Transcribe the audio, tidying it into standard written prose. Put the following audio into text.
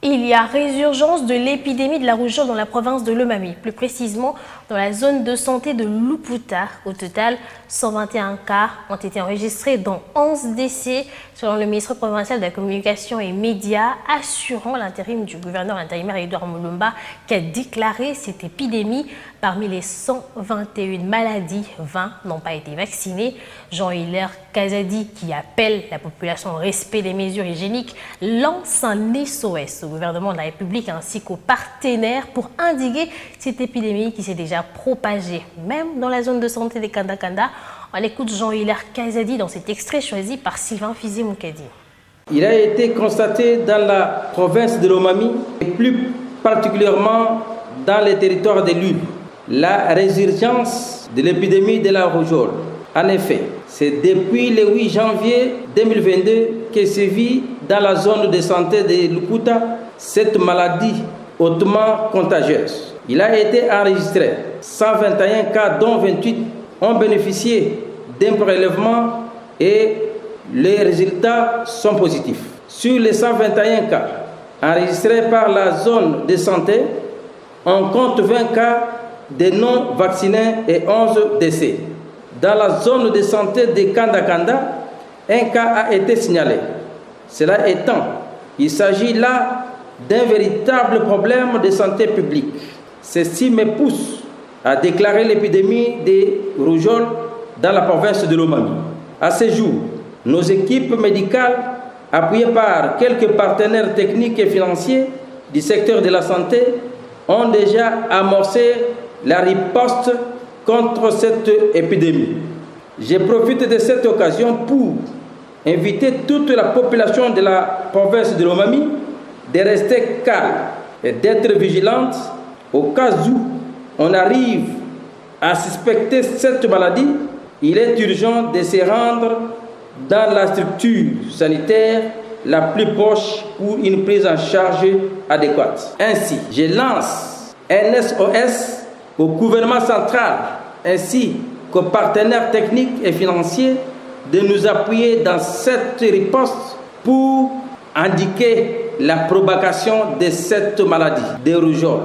Il y a résurgence de l'épidémie de la rougeole dans la province de Lomami, plus précisément dans la zone de santé de Luputa. Au total, 121 cas ont été enregistrés, dont 11 décès, selon le ministre provincial de la Communication et Médias, assurant l'intérim du gouverneur intérimaire Edouard Mulumba, qui a déclaré cette épidémie. Parmi les 121 maladies, 20 n'ont pas été vaccinées. Jean-Hilaire Kazadi, qui appelle la population au respect des mesures hygiéniques, lance un SOS au gouvernement de la République ainsi qu'aux partenaires pour endiguer cette épidémie qui s'est déjà propagée, même dans la zone de santé des Kanda-Kanda. On écoute Jean-Hilaire Kazadi dans cet extrait choisi par Sylvain Fizé-Moukadi. Il a été constaté dans la province de Lomami et plus particulièrement dans les territoires de l'Ule la résurgence de l'épidémie de la rougeole. En effet, c'est depuis le 8 janvier 2022 que sévit dans la zone de santé de Luputa cette maladie hautement contagieuse. Il a été enregistré 121 cas, dont 28 ont bénéficié d'un prélèvement et les résultats sont positifs. Sur les 121 cas enregistrés par la zone de santé, on compte 20 cas de non-vaccinés et 11 décès. Dans la zone de santé de Kanda-Kanda, un cas a été signalé. Cela étant, il s'agit là d'un véritable problème de santé publique. Ceci me pousse à déclarer l'épidémie de rougeole dans la province de Lomami. À ce jour, nos équipes médicales, appuyées par quelques partenaires techniques et financiers du secteur de la santé, ont déjà amorcé la riposte contre cette épidémie. Je profite de cette occasion pour inviter toute la population de la province de Lomami de rester calme et d'être vigilante au cas où on arrive à suspecter cette maladie. Il est urgent de se rendre dans la structure sanitaire la plus proche pour une prise en charge adéquate. Ainsi, je lance un SOS au gouvernement central ainsi qu'aux partenaires techniques et financiers de nous appuyer dans cette riposte pour indiquer la propagation de cette maladie de rougeole.